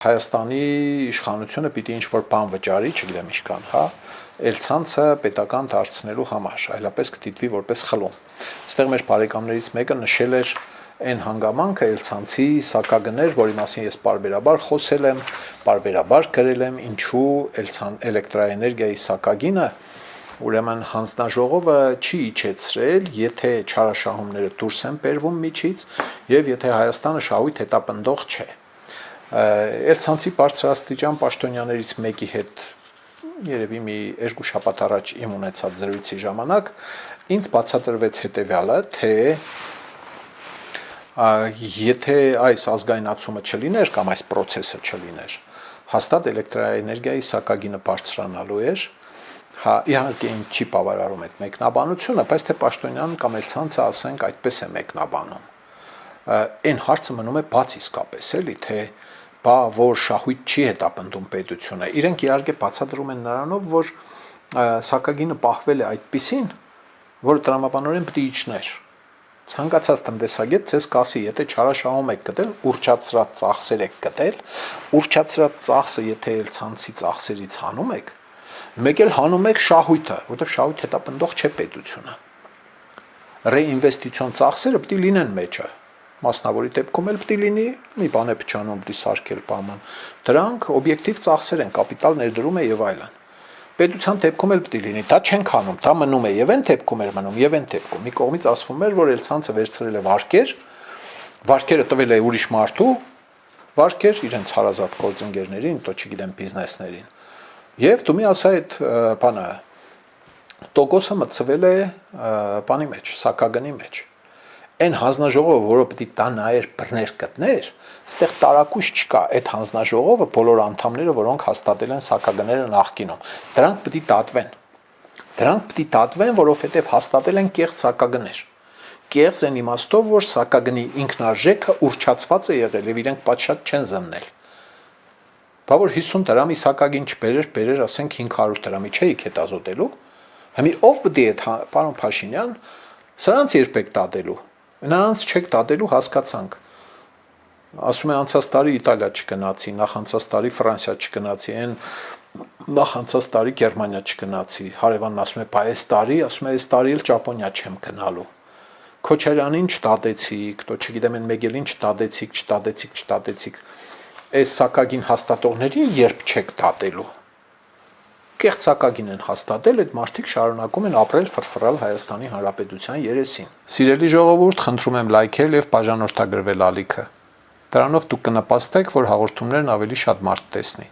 Հայաստանի իշխանությունը պիտի ինչ-որ բան վճարի, չգիտեմ ինչքան, հա, Էլցանցը պետական դարձնելու համար, այլապես կդիտվի որպես խլում։ Այստեղ մեր բարեկամներից մեկը նշել էր այն հանգամանքը Էլցանցի սակագներ, որի մասին ես պարբերաբար խոսել եմ, պարբերաբար գրել եմ, ինչու էլեկտրաէներգիայի սակագինը ուրեմն հանձնաժողովը չի իջեցրել, եթե չարաշահումները դուրս են բերվում միջից եւ եթե Հայաստանը շահույթ հետապնդող չէ։ Էլցանցի բարձրաստիճան պաշտոնյաներից մեկի հետ երևի մի 2 շաբաթ առաջ իմ ունեցած զրույցի ժամանակ ինձ բացատրվեց հետեւյալը, թե եթե այս ազգայնացումը չլիներ կամ այս process-ը չլիներ, հաստատ էլեկտրաէներգիայի սակագինը բարձրանալու էր, հա իհարկե ինչ չի բավարարում այդ մեկնաբանությունը, բայց թե պաշտոնյան կամ Էլցանցը ասենք այդպես է մեկնաբանում։ Այն հարցը մնում է բաց իսկապես էլի, թե բա որ շահույթ չի հետապնդում պետությունը։ Իրենք իհարկե բացատրում են նրանով, որ սակագինը պահվել է այդպիսին, որ տրամաբանորեն պետք է իջներ։ Ցանկացած տնտեսագետ ցես կասի, եթե չարաշահում եք գտել, ուռճացրած ծախսեր եք գտել, ուռճացրած ծախսը եթե Էլցանցի ծախսերից հանում եք, մեկ էլ հանում եք շահույթը, որտեղ շահույթ հետապնդող չէ պետությունը։ Ռեինվեստիցիոն ծախսերը պետք է լինեն մեջը։ Մասնավորի դեպքում էլ պետք է լինի, մի բան է փչանում, պետք է սարքել բաման։ Դրանք օբյեկտիվ ծախսեր են, կապիտալ ներդրում է եւ այլն։ Պետության դեպքում էլ պետք է լինի, դա չենք անում, դա մնում է եւ այն դեպքում էր մնում եւ այն դեպքում։ Մի կողմից ասվում էր, որ Էլցանցը վերցրել է վարկերը տվել է ուրիշ մարդու, վարկեր իրենց հարազատ գործընկերներին, то չգիտեմ բիզնեսներին։ Եվ դու մի ասա այդ բանը տոկոսը մտցվել է բանի մեջ, սակագնի մեջ։ Այն հանձնաժողովը, որը պետք է տա նայեր բռներ գտներ, այստեղ տարակույս չկա, այդ հանձնաժողովը բոլոր անդամները, որոնք հաստատել են սակագները նախկինում, դրանք պետք է դատվեն։ Դրանք պետք է դատվեն, որովհետև հաստատել են կեղծ սակագներ։ Կեղծ են իմաստով, որ սակագնի ինքնարժեքը ուռճացված է եղել եւ իրենք պատշաճ չեն զննել։ Բա որ 50 դրամի սակագին չբերեր, ասենք 500 դրամի չէիք հետազոտելու։ Հիմա ով պետք է այդ պարոն Փաշինյան սրանց երբեք դատելու։ Նրանց չեք դատելու, հասկացանք։ Ասում է անցած տարի Իտալիա չգնացի, նախանցած տարի Ֆրանսիա չգնացի, այն նախանցած տարի Գերմանիա չգնացի։ Հարևանն ասում է, բայ այս տարի, ասում է, այս տարի էլ Ճապոնիա չեմ գնալու։ Քոչարյանին չդատեցիք, то չգիտեմ են մեկ էլ չդատեցիք։ Այս սակագին հաստատողներին երբ չեք դատելու։ Կեղծ սակագին են հաստատել, այդ մարդիկ շարունակում են ապրել ֆրֆռալ Հայաստանի Հանրապետության երեսին։ Սիրելի ժողովուրդ, խնդրում եմ լայքել եւ բաժանորդագրվել ալիքը։ Դրանով դուք կնպաստեք, որ հաղորդումներն ավելի շատ մարդ տեսնի։